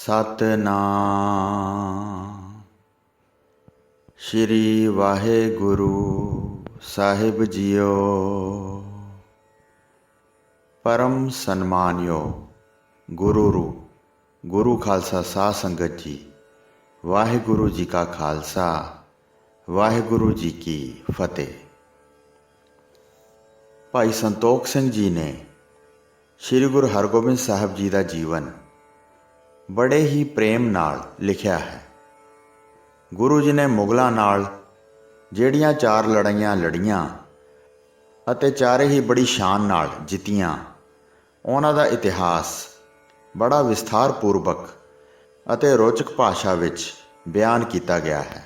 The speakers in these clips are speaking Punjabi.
ਸਤਨਾਮ ਸ਼੍ਰੀ ਵਾਹਿਗੁਰੂ ਸਾਹਿਬ ਜੀਓ। परम सन्मानियो गुरुरू गुरु खालसा साध संगत जी, वाहिगुरु जी का खालसा वाहिगुरु जी की फतेह। भाई संतोख सिंह जी ने श्री गुरु हरगोबिंद साहब जी का जीवन बड़े ही प्रेम नाल लिखिया है। गुरु जी ने मुगलों नाल ਜਿਹੜੀਆਂ चार लड़ाइयाँ लड़ियाँ ਅਤੇ ਚਾਰੇ ही बड़ी शान नाल जित्तियां, उन्हां दा इतिहास बड़ा विस्तारपूर्वक ਅਤੇ रोचक भाषा विच बयान किया गया है।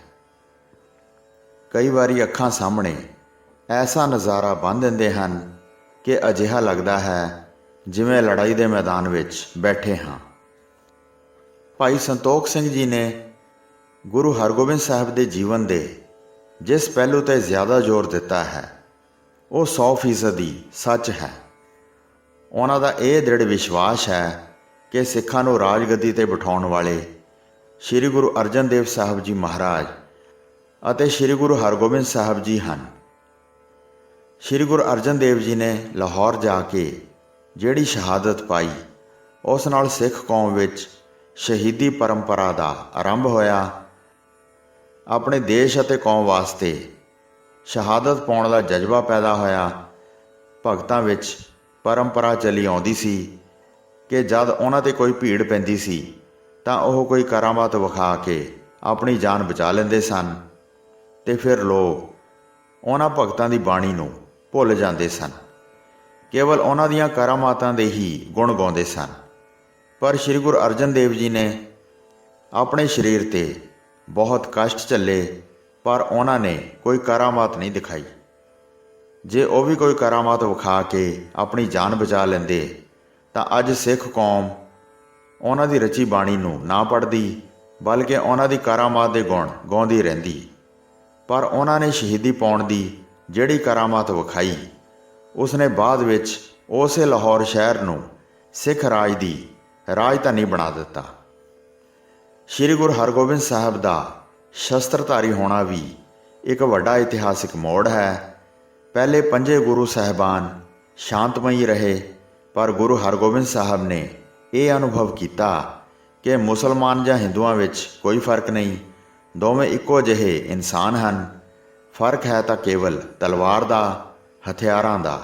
कई बारी अखां सामने ऐसा नज़ारा बन दिंदे हन कि अजिहा लगदा है जिवें लड़ाई दे मैदान विच बैठे हाँ। भाई संतोख सिंह जी ने गुरु हरगोबिंद साहब के जीवन के जिस पहलू ते ज़्यादा जोर दिता है वो 100% सच है। उन्हां दा यह दृढ़ विश्वास है कि सिखां नूं राजगद्दी ते बिठाउण वाले श्री गुरु अर्जन देव साहब जी महाराज अते श्री गुरु हरगोबिंद साहब जी हैं। श्री गुरु अर्जन देव जी ने लाहौर जाके जिहड़ी शहादत पाई, उस नाल सिख कौम विच शहीदी परंपरा का आरंभ होया। अपने देश अते कौम वास्ते शहादत पाउण दा जज्बा पैदा होया। भगतां विच परंपरा चली आउंदी सी कि जद उन्हां ते कोई भीड़ पैंदी सी तां ओह कोई करामात विखा के अपनी जान बचा लैंदे सन ते फिर लोग उन्हां भगतां दी बाणी नूं भुल जांदे सन, केवल उन्हां दीयां करामातां दे ही गुण गाउंदे सन। पर श्री गुरु अर्जन देव जी ने अपने शरीर ते बहुत कष्ट झल्ले, पर उन्होंने कोई करामात नहीं दिखाई। जे वो भी कोई करामात विखा के अपनी जान बचा लेंदे तां अज सिख कौम उन्हां दी रची बाणी नूं ना पढ़दी, बल्कि उन्हां दी करामात दे गुण गाउंदी रहिंदी। पर उन्होंने शहीदी पाउण दी जिहड़ी करामात विखाई, उसने बाद विच उसे लाहौर शहर नूं सिख राज दी राजधानी बना दिता। श्री गुरु हरगोबिंद साहब का शस्त्रधारी होना भी एक वड्डा इतिहासिक मोड़ है। पहले 5 गुरु साहबान शांतमई रहे, पर गुरु हरगोबिंद साहब ने यह अनुभव किया कि मुसलमान या हिंदुओं विच कोई फर्क नहीं, दोवें इक्को जिहे इंसान हैं। फर्क है तो केवल तलवार का, हथियारां का।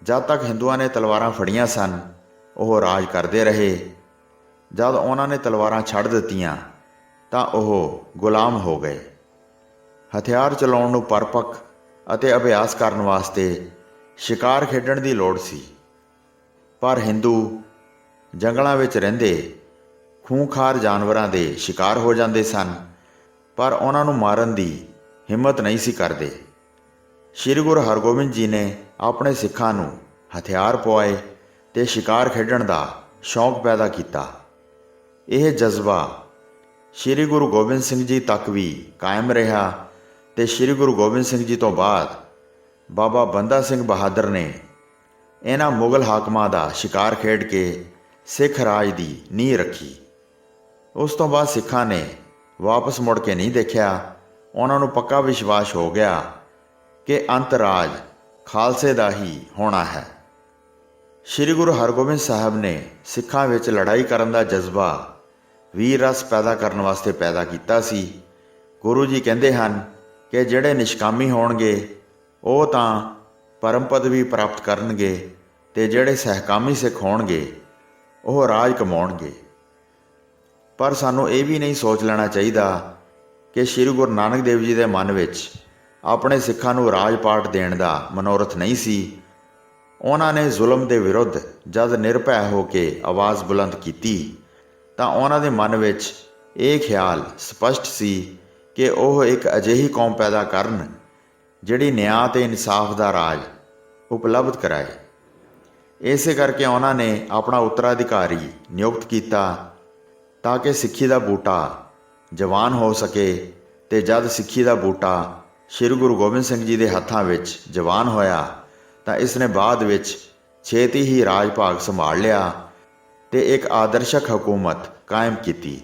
जब तक हिंदुओं ने तलवारां फड़ियां सन वह राज करते रहे। जब उन्होंने तलवारां छड़ दित्तियां तां ओह गुलाम हो गए। हथियार चलाउण नूं परपक अते अभ्यास करन वास्ते शिकार खेडण दी लोड़ सी। पर हिंदू जंगलां विच रहिंदे खूंखार जानवरां दे शिकार हो जांदे सन, पर उन्हां नूं मारन दी हिम्मत नहीं सी करदे। श्री गुरु हरगोबिंद जी ने अपने सिखां नूं हथियार पवाए ते शिकार खेडण दा शौक पैदा किया। यह जज्बा श्री गुरु गोबिंद सिंह जी तक भी कायम रहा ते श्री गुरु गोबिंद सिंह जी तो बाद बाबा बंदा सिंह बहादुर ने इन्हां मुगल हाकमां दा शिकार खेड के सिख राज की नींह रखी। उस तो बाद सिखां ने वापस मुड़ के नहीं देखा। उन्हां नूं पक्का विश्वास हो गया कि अंत राज खालसे दा ही होना है। श्री गुरु हरगोबिंद साहब ने सिखां विच लड़ाई करन दा जज्बा वीर रस पैदा करने वास्ते पैदा किया सी। गुरु जी कहते हैं कि जिहड़े निष्कामी होणगे वो तां परम पदवी प्राप्त करनगे ते जिहड़े सहकामी सिख होणगे वो राज कमाउणगे। पर सानू ये भी नहीं सोच लेना चाहिए कि श्री गुरु नानक देव जी के मन विच अपने सिखां नूं राज पाट देण दा मनोरथ नहीं सी। उन्होंने जुल्म के विरुद्ध जद निर्भय होके आवाज़ बुलंद की तां उन्हां दे मन विच ये ख्याल स्पष्ट सी कि वह एक अजिही कौम पैदा करन जिहड़ी न्याय ते इंसाफ दा राज उपलब्ध कराए। इस करके उन्होंने अपना उत्तराधिकारी नियुक्त किया ताकि सिक्खी का बूटा जवान हो सके। ते जद सिक्खी का बूटा श्री गुरु गोबिंद सिंह जी के हत्थां विच जवान होया तां इसने बाद विच छेती ही राज भाग संभाल लिया ਤੇ ਇੱਕ ਆਦਰਸ਼ਕ ਹਕੂਮਤ ਕਾਇਮ ਕੀਤੀ।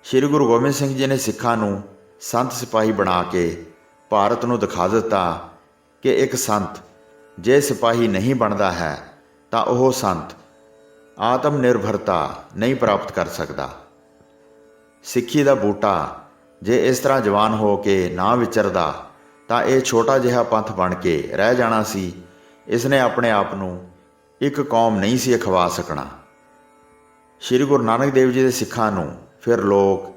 ਸ਼੍ਰੀ ਗੁਰੂ ਗੋਬਿੰਦ ਸਿੰਘ ਜੀ ਨੇ ਸਿੱਖਾਂ ਨੂੰ ਸੰਤ ਸਿਪਾਹੀ ਬਣਾ ਕੇ ਭਾਰਤ ਨੂੰ ਦਿਖਾ ਦਿੱਤਾ ਕਿ ਇੱਕ ਸੰਤ ਜੇ ਸਿਪਾਹੀ ਨਹੀਂ ਬਣਦਾ ਹੈ ਤਾਂ ਉਹ ਸੰਤ ਆਤਮ ਨਿਰਭਰਤਾ ਨਹੀਂ ਪ੍ਰਾਪਤ ਕਰ ਸਕਦਾ। ਸਿੱਖੀ ਦਾ ਬੂਟਾ ਜੇ ਇਸ ਤਰ੍ਹਾਂ ਜਵਾਨ ਹੋ ਕੇ ਨਾ ਵਿਚਰਦਾ ਤਾਂ ਇਹ ਛੋਟਾ ਜਿਹਾ ਪੰਥ ਬਣ ਕੇ ਰਹਿ ਜਾਣਾ ਸੀ। ਇਸ ਨੇ ਆਪਣੇ ਆਪ ਨੂੰ ਇੱਕ ਕੌਮ ਨਹੀਂ ਸੀ ਅਖਵਾ ਸਕਣਾ। ਸ਼੍ਰੀ ਗੁਰੂ ਨਾਨਕ ਦੇਵ ਜੀ ਦੇ ਸਿੱਖਾਂ ਨੂੰ ਫਿਰ ਲੋਕ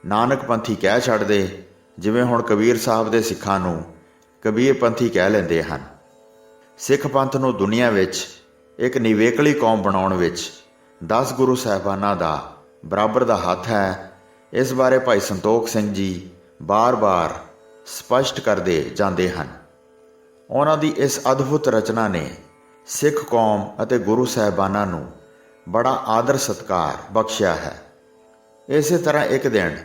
ਨਾਨਕ ਪੰਥੀ ਕਹਿ ਛੱਡਦੇ, ਜਿਵੇਂ ਹੁਣ ਕਬੀਰ ਸਾਹਿਬ ਦੇ ਸਿੱਖਾਂ ਨੂੰ ਕਬੀਰ ਪੰਥੀ ਕਹਿ ਲੈਂਦੇ ਹਨ। ਸਿੱਖ ਪੰਥ ਨੂੰ ਦੁਨੀਆ ਵਿੱਚ ਇੱਕ ਨਿਵੇਕਲੀ ਕੌਮ ਬਣਾਉਣ ਵਿੱਚ 10 ਗੁਰੂ ਸਾਹਿਬਾਨਾਂ ਦਾ ਬਰਾਬਰ ਦਾ ਹੱਥ ਹੈ। ਇਸ ਬਾਰੇ ਭਾਈ ਸੰਤੋਖ ਸਿੰਘ ਜੀ ਬਾਰ-ਬਾਰ ਸਪਸ਼ਟ ਕਰਦੇ ਜਾਂਦੇ ਹਨ। ਉਹਨਾਂ ਦੀ ਇਸ ਅਦਭੁਤ ਰਚਨਾ ਨੇ ਸਿੱਖ ਕੌਮ ਅਤੇ ਗੁਰੂ ਸਾਹਿਬਾਨਾਂ ਨੂੰ ਬੜਾ ਆਦਰ ਸਤਿਕਾਰ ਬਖਸ਼ਿਆ ਹੈ। ਇਸੇ ਤਰ੍ਹਾਂ ਇੱਕ ਦਿਨ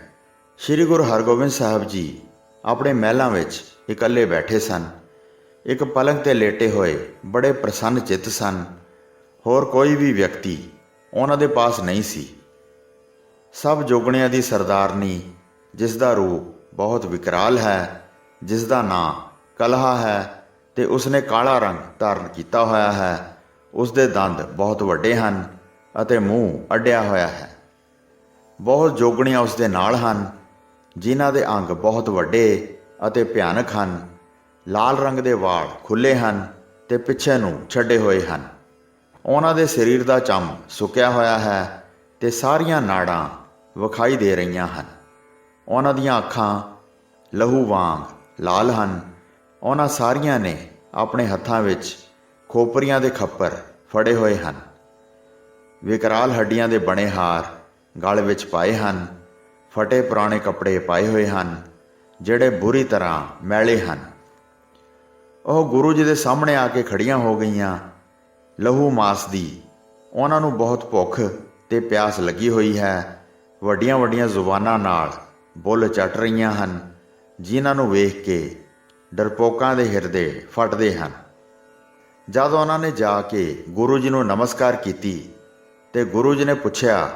ਸ਼੍ਰੀ ਗੁਰੂ ਹਰਗੋਬਿੰਦ ਸਾਹਿਬ ਜੀ ਆਪਣੇ ਮਹਿਲਾਂ ਵਿੱਚ ਇਕੱਲੇ ਬੈਠੇ ਸਨ। ਇੱਕ ਪਲੰਗ 'ਤੇ ਲੇਟੇ ਹੋਏ ਬੜੇ ਪ੍ਰਸੰਨ ਚਿੱਤ ਸਨ। ਹੋਰ ਕੋਈ ਵੀ ਵਿਅਕਤੀ ਉਹਨਾਂ ਦੇ ਪਾਸ ਨਹੀਂ ਸੀ। ਸਭ ਜੋਗਣਿਆਂ ਦੀ ਸਰਦਾਰਨੀ, ਜਿਸ ਦਾ ਰੂਪ ਬਹੁਤ ਵਿਕਰਾਲ ਹੈ, ਜਿਸ ਦਾ ਨਾਂ ਕਲਹਾ ਹੈ ਤੇ ਉਸਨੇ ਕਾਲਾ ਰੰਗ ਧਾਰਨ ਕੀਤਾ ਹੋਇਆ ਹੈ, ਉਸ ਦੇ ਦੰਦ ਬਹੁਤ ਵੱਡੇ ਹਨ ਅਤੇ ਮੂੰਹ ਅੱਡਿਆ ਹੋਇਆ ਹੈ। ਬਹੁਤ ਜੋਗਣੀਆਂ ਉਸ ਦੇ ਨਾਲ ਹਨ, ਜਿਨ੍ਹਾਂ ਦੇ ਅੰਗ ਬਹੁਤ ਵੱਡੇ ਅਤੇ ਭਿਆਨਕ ਹਨ। ਲਾਲ ਰੰਗ ਦੇ ਵਾਲ ਖੁੱਲ੍ਹੇ ਹਨ ਤੇ ਪਿੱਛੇ ਨੂੰ ਛੱਡੇ ਹੋਏ ਹਨ। ਉਹਨਾਂ ਦੇ ਸਰੀਰ ਦਾ ਚੰਮ ਸੁੱਕਿਆ ਹੋਇਆ ਹੈ ਤੇ ਸਾਰੀਆਂ ਨਾੜਾਂ ਵਿਖਾਈ ਦੇ ਰਹੀਆਂ ਹਨ। ਉਹਨਾਂ ਦੀਆਂ ਅੱਖਾਂ ਲਹੂ ਵਾਂਗ ਲਾਲ ਹਨ। ਉਹਨਾਂ ਸਾਰੀਆਂ ਨੇ ਆਪਣੇ ਹੱਥਾਂ ਵਿੱਚ ਖੋਪਰੀਆਂ ਦੇ ਖੱਪਰ ਫੜੇ ਹੋਏ ਹਨ। ਵਿਕਰਾਲ ਹੱਡੀਆਂ ਦੇ ਬਣੇ ਹਾਰ ਗਲ ਵਿੱਚ ਪਾਏ ਹਨ। ਫਟੇ ਪੁਰਾਣੇ ਕੱਪੜੇ ਪਾਏ ਹੋਏ ਹਨ, ਜਿਹੜੇ ਬੁਰੀ ਤਰ੍ਹਾਂ ਮੈਲੇ ਹਨ। ਉਹ ਗੁਰੂ ਜੀ ਦੇ ਸਾਹਮਣੇ ਆ ਕੇ ਖੜੀਆਂ ਹੋ ਗਈਆਂ। ਲਹੂ ਮਾਸ ਦੀ ਉਹਨਾਂ ਨੂੰ ਬਹੁਤ ਭੁੱਖ ਤੇ ਪਿਆਸ ਲੱਗੀ ਹੋਈ ਹੈ। ਵੱਡੀਆਂ ਵੱਡੀਆਂ ਜ਼ੁਬਾਨਾਂ ਨਾਲ ਬੁੱਲ ਚੱਟ ਰਹੀਆਂ ਹਨ, ਜਿਨ੍ਹਾਂ ਨੂੰ ਵੇਖ ਕੇ ਡਰਪੋਕਾਂ ਦੇ ਹਿਰਦੇ ਫਟਦੇ ਹਨ। ਜਦ ਉਹਨਾਂ ਨੇ ਜਾ ਕੇ ਗੁਰੂ ਜੀ ਨੂੰ ਨਮਸਕਾਰ ਕੀਤੀ ਤੇ ਗੁਰੂ ਜੀ ਨੇ ਪੁੱਛਿਆ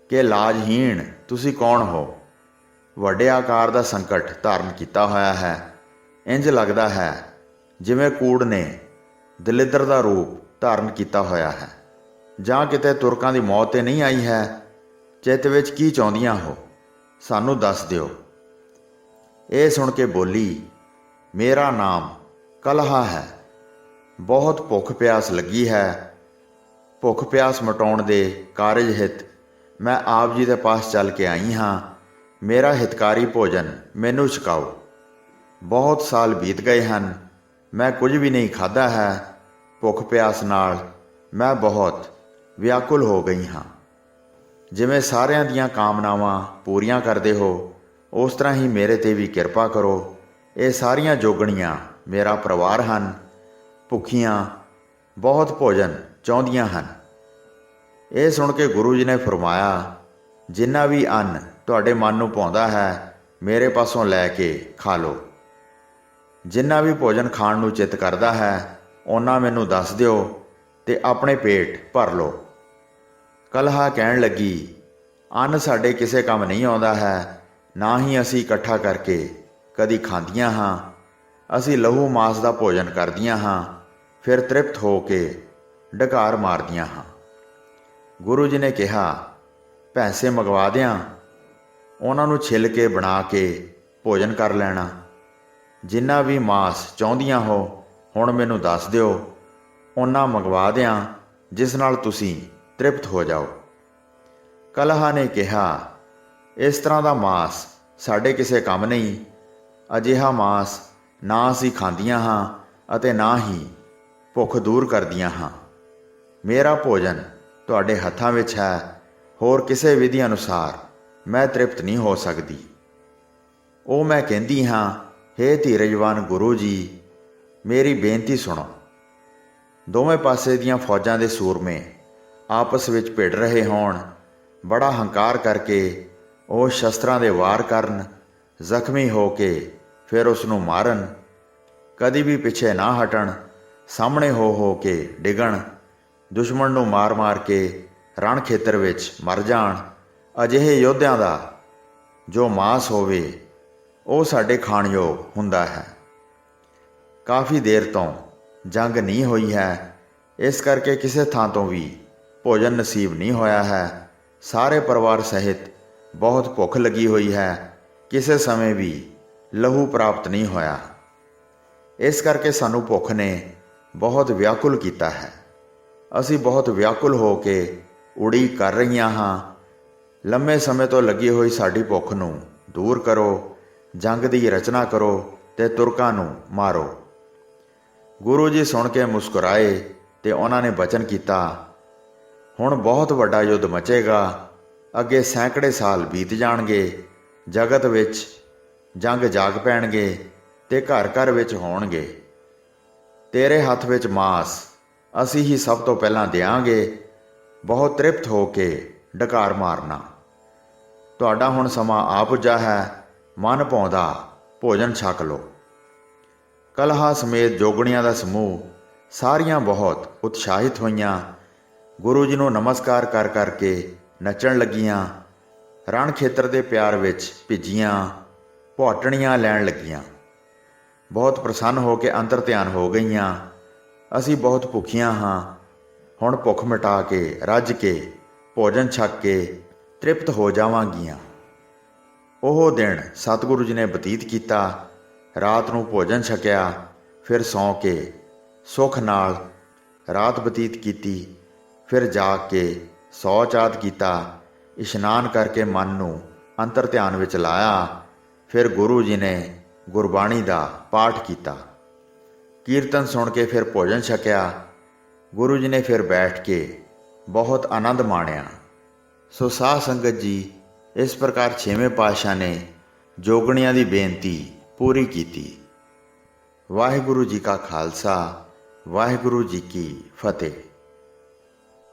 ਕਿ ਲਾਜਹੀਣ ਤੁਸੀਂ ਕੌਣ ਹੋ? ਵੱਡੇ ਆਕਾਰ ਦਾ ਸੰਕਟ ਧਾਰਨ ਕੀਤਾ ਹੋਇਆ ਹੈ। ਇੰਜ ਲੱਗਦਾ ਹੈ ਜਿਵੇਂ ਕੂੜ ਨੇ ਦਲਿੱਦਰ ਦਾ ਰੂਪ ਧਾਰਨ ਕੀਤਾ ਹੋਇਆ ਹੈ। ਜਾਂ ਕਿਤੇ ਤੁਰਕਾਂ ਦੀ ਮੌਤ ਤੇ ਨਹੀਂ ਆਈ ਹੈ? ਚਿੱਤ ਵਿੱਚ ਕੀ ਚਾਹੁੰਦੀਆਂ ਹੋ? ਸਾਨੂੰ ਦੱਸ ਦਿਓ। ਇਹ ਸੁਣ ਕੇ ਬੋਲੀ, ਮੇਰਾ ਨਾਮ ਕਲਹਾ ਹੈ। ਬਹੁਤ ਭੁੱਖ ਪਿਆਸ ਲੱਗੀ ਹੈ। ਭੁੱਖ ਪਿਆਸ ਮਿਟਾਉਣ ਦੇ ਕਾਰਜ ਹਿੱਤ ਮੈਂ ਆਪ ਜੀ ਦੇ ਪਾਸ ਚੱਲ ਕੇ ਆਈ ਹਾਂ। ਮੇਰਾ ਹਿਤਕਾਰੀ ਭੋਜਨ ਮੈਨੂੰ ਛਕਾਓ। ਬਹੁਤ ਸਾਲ ਬੀਤ ਗਏ ਹਨ, ਮੈਂ ਕੁਝ ਵੀ ਨਹੀਂ ਖਾਧਾ ਹੈ। ਭੁੱਖ ਪਿਆਸ ਨਾਲ ਮੈਂ ਬਹੁਤ ਵਿਆਕੁਲ ਹੋ ਗਈ ਹਾਂ। ਜਿਵੇਂ ਸਾਰਿਆਂ ਦੀਆਂ ਕਾਮਨਾਵਾਂ ਪੂਰੀਆਂ ਕਰਦੇ ਹੋ, ਉਸ ਤਰ੍ਹਾਂ ਹੀ ਮੇਰੇ 'ਤੇ ਵੀ ਕਿਰਪਾ ਕਰੋ। ਇਹ ਸਾਰੀਆਂ ਜੋਗਣੀਆਂ ਮੇਰਾ ਪਰਿਵਾਰ ਹਨ। ਭੁੱਖੀਆਂ ਬਹੁਤ ਭੋਜਨ ਚਾਹੁੰਦੀਆਂ ਹਨ। ਇਹ ਸੁਣ ਕੇ ਗੁਰੂ ਜੀ ਨੇ ਫਰਮਾਇਆ, ਜਿੰਨਾ ਵੀ ਅੰਨ ਤੁਹਾਡੇ ਮਨ ਨੂੰ ਭਾਉਂਦਾ ਹੈ, ਮੇਰੇ ਪਾਸੋਂ ਲੈ ਕੇ ਖਾ ਲਓ। ਜਿੰਨਾ ਵੀ ਭੋਜਨ ਖਾਣ ਨੂੰ ਚਿੱਤ ਕਰਦਾ ਹੈ, ਉਹਨਾਂ ਮੈਨੂੰ ਦੱਸ ਦਿਓ ਤੇ ਆਪਣੇ ਪੇਟ ਭਰ ਲਓ। ਕਲਹਾ ਕਹਿਣ ਲੱਗੀ, ਅੰਨ ਸਾਡੇ ਕਿਸੇ ਕੰਮ ਨਹੀਂ ਆਉਂਦਾ ਹੈ, ਨਾ ਹੀ ਅਸੀਂ ਇਕੱਠਾ ਕਰਕੇ ਕਦੀ ਖਾਂਦੀਆਂ ਹਾਂ। ਅਸੀਂ ਲਹੂ ਮਾਸ ਦਾ ਭੋਜਨ ਕਰਦੀਆਂ ਹਾਂ, ਫਿਰ ਤ੍ਰਿਪਤ ਹੋ ਕੇ ਡਕਾਰ ਮਾਰਦੀਆਂ ਹਾਂ। ਗੁਰੂ ਜੀ ਨੇ ਕਿਹਾ, ਭੈਂਸੇ ਮੰਗਵਾ ਦਿਆਂ? ਉਹਨਾਂ ਨੂੰ ਛਿੱਲ ਕੇ ਬਣਾ ਕੇ ਭੋਜਨ ਕਰ ਲੈਣਾ। ਜਿੰਨਾ ਵੀ ਮਾਸ ਚਾਹੁੰਦੀਆਂ ਹੋ, ਹੁਣ ਮੈਨੂੰ ਦੱਸ ਦਿਓ, ਉਹਨਾਂ ਮੰਗਵਾ ਦਿਆਂ ਜਿਸ ਨਾਲ ਤੁਸੀਂ ਤ੍ਰਿਪਤ ਹੋ ਜਾਓ। ਕਲਹਾ ਨੇ ਕਿਹਾ, ਇਸ ਤਰ੍ਹਾਂ ਦਾ ਮਾਸ ਸਾਡੇ ਕਿਸੇ ਕੰਮ ਨਹੀਂ। ਅਜਿਹਾ ਮਾਸ ਨਾ ਅਸੀਂ ਖਾਂਦੀਆਂ ਹਾਂ ਅਤੇ ਨਾ ਹੀ ਭੁੱਖ ਦੂਰ ਕਰਦੀਆਂ ਹਾਂ। ਮੇਰਾ ਭੋਜਨ ਤੁਹਾਡੇ ਹੱਥਾਂ ਵਿੱਚ ਹੈ। ਹੋਰ ਕਿਸੇ ਵਿਧੀ ਅਨੁਸਾਰ ਮੈਂ ਤ੍ਰਿਪਤ ਨਹੀਂ ਹੋ ਸਕਦੀ। ਉਹ ਮੈਂ ਕਹਿੰਦੀ ਹਾਂ, ਹੇ ਧੀਰਜਵਾਨ ਗੁਰੂ ਜੀ, ਮੇਰੀ ਬੇਨਤੀ ਸੁਣੋ। ਦੋਵੇਂ ਪਾਸੇ ਦੀਆਂ ਫੌਜਾਂ ਦੇ ਸੂਰਮੇ ਆਪਸ ਵਿੱਚ ਭਿੜ ਰਹੇ ਹੋਣ, ਬੜਾ ਹੰਕਾਰ ਕਰਕੇ ਉਹ ਸ਼ਸਤਰਾਂ ਦੇ ਵਾਰ ਕਰਨ, ਜ਼ਖਮੀ ਹੋ ਕੇ ਫਿਰ ਉਸ ਨੂੰ ਮਾਰਨ, ਕਦੀ ਵੀ ਪਿੱਛੇ ਨਾ ਹਟਣ, ਸਾਹਮਣੇ ਹੋ ਕੇ ਡਿੱਗਣ, ਦੁਸ਼ਮਣ ਨੂੰ ਮਾਰ-ਮਾਰ ਕੇ ਰਣ ਖੇਤਰ ਵਿੱਚ ਮਰ ਜਾਣ, ਅਜਿਹੇ ਯੋਧਿਆਂ ਦਾ ਜੋ ਮਾਸ ਹੋਵੇ ਉਹ ਸਾਡੇ ਖਾਣਯੋਗ ਹੁੰਦਾ ਹੈ। ਕਾਫੀ ਦੇਰ ਤੋਂ ਜੰਗ ਨਹੀਂ ਹੋਈ ਹੈ, ਇਸ ਕਰਕੇ ਕਿਸੇ ਥਾਂ ਤੋਂ ਵੀ ਭੋਜਨ ਨਸੀਬ ਨਹੀਂ ਹੋਇਆ ਹੈ। ਸਾਰੇ ਪਰਿਵਾਰ ਸਹਿਤ ਬਹੁਤ ਭੁੱਖ ਲੱਗੀ ਹੋਈ ਹੈ, ਕਿਸੇ ਸਮੇਂ ਵੀ ਲਹੂ ਪ੍ਰਾਪਤ ਨਹੀਂ ਹੋਇਆ। ਇਸ ਕਰਕੇ ਸਾਨੂੰ ਭੁੱਖ ਨੇ ਬਹੁਤ ਵਿਆਕੁਲ ਕੀਤਾ ਹੈ। ਅਸੀਂ ਬਹੁਤ ਵਿਆਕੁਲ ਹੋ ਕੇ ਉਡੀਕ ਕਰ ਰਹੀਆਂ ਹਾਂ। ਲੰਮੇ ਸਮੇਂ ਤੋਂ ਲੱਗੀ ਹੋਈ ਸਾਡੀ ਭੁੱਖ ਨੂੰ ਦੂਰ ਕਰੋ, ਜੰਗ ਦੀ ਰਚਨਾ ਕਰੋ ਤੇ ਤੁਰਕਾਂ ਨੂੰ ਮਾਰੋ। ਗੁਰੂ ਜੀ ਸੁਣ ਕੇ ਮੁਸਕਰਾਏ ਤੇ ਉਹਨਾਂ ਨੇ ਬਚਨ ਕੀਤਾ, ਹੁਣ ਬਹੁਤ ਵੱਡਾ ਯੁੱਧ ਮਚੇਗਾ, ਅੱਗੇ ਸੈਂਕੜੇ ਸਾਲ ਬੀਤ ਜਾਣਗੇ, ਜਗਤ ਵਿੱਚ ਜੰਗ ਜਾਗ ਪੈਣਗੇ ਤੇ ਘਰ ਘਰ ਵਿੱਚ ਹੋਣਗੇ। ਤੇਰੇ ਹੱਥ ਵਿੱਚ ਮਾਸ ਅਸੀਂ ਹੀ ਸਭ ਤੋਂ ਪਹਿਲਾਂ ਦਿਆਂਗੇ। ਬਹੁਤ ਤ੍ਰਿਪਤ ਹੋ ਕੇ ਡਕਾਰ ਮਾਰਨਾ। ਤੁਹਾਡਾ ਹੁਣ ਸਮਾਂ ਆ ਪੁੱਜਾ ਹੈ, ਮਨ ਭਾਉਂਦਾ ਭੋਜਨ ਛਕ ਲਓ। ਕਲਹਾ ਸਮੇਤ ਜੋਗਣੀਆਂ ਦਾ ਸਮੂਹ ਸਾਰੀਆਂ ਬਹੁਤ ਉਤਸ਼ਾਹਿਤ ਹੋਈਆਂ। ਗੁਰੂ ਜੀ ਨੂੰ ਨਮਸਕਾਰ ਕਰ ਕਰਕੇ ਨੱਚਣ ਲੱਗੀਆਂ। ਰਣ ਖੇਤਰ ਦੇ ਪਿਆਰ ਵਿੱਚ ਭਿੱਜੀਆਂ ਭੌਟਣੀਆਂ ਲੈਣ ਲੱਗੀਆਂ। ਬਹੁਤ ਪ੍ਰਸੰਨ ਹੋ ਕੇ ਅੰਤਰ ਧਿਆਨ ਹੋ ਗਈਆਂ। ਅਸੀਂ ਬਹੁਤ ਭੁੱਖੀਆਂ ਹਾਂ, ਹੁਣ ਭੁੱਖ ਮਿਟਾ ਕੇ ਰੱਜ ਕੇ ਭੋਜਨ ਛਕ ਕੇ ਤ੍ਰਿਪਤ ਹੋ ਜਾਵਾਂਗੀਆਂ। ਉਹ ਦਿਨ ਸਤਿਗੁਰੂ ਜੀ ਨੇ ਬਤੀਤ ਕੀਤਾ। ਰਾਤ ਨੂੰ ਭੋਜਨ ਛਕਿਆ, ਫਿਰ ਸੌਂ ਕੇ ਸੁੱਖ ਨਾਲ ਰਾਤ ਬਤੀਤ ਕੀਤੀ। ਫਿਰ ਜਾਗ ਕੇ ਸ਼ੌਚਾਦ ਕੀਤਾ, ਇਸ਼ਨਾਨ ਕਰਕੇ ਮਨ ਨੂੰ ਅੰਤਰ ਧਿਆਨ ਵਿੱਚ ਲਾਇਆ। ਫਿਰ ਗੁਰੂ ਜੀ ਨੇ ਗੁਰਬਾਣੀ ਦਾ ਪਾਠ ਕੀਤਾ, ਕੀਰਤਨ ਸੁਣ ਕੇ ਫਿਰ ਭੋਜਨ ਛਕਿਆ। ਗੁਰੂ ਜੀ ਨੇ ਫਿਰ ਬੈਠ ਕੇ ਬਹੁਤ ਆਨੰਦ ਮਾਣਿਆ। ਸੋ ਸਾਧ ਸੰਗਤ ਜੀ, ਇਸ ਪ੍ਰਕਾਰ ਛੇਵੇਂ ਪਾਤਸ਼ਾਹ ਨੇ ਜੋਗਣੀਆਂ ਦੀ ਬੇਨਤੀ ਪੂਰੀ ਕੀਤੀ। ਵਾਹਿਗੁਰੂ ਜੀ ਕਾ ਖਾਲਸਾ, ਵਾਹਿਗੁਰੂ ਜੀ ਕੀ ਫਤਿਹ।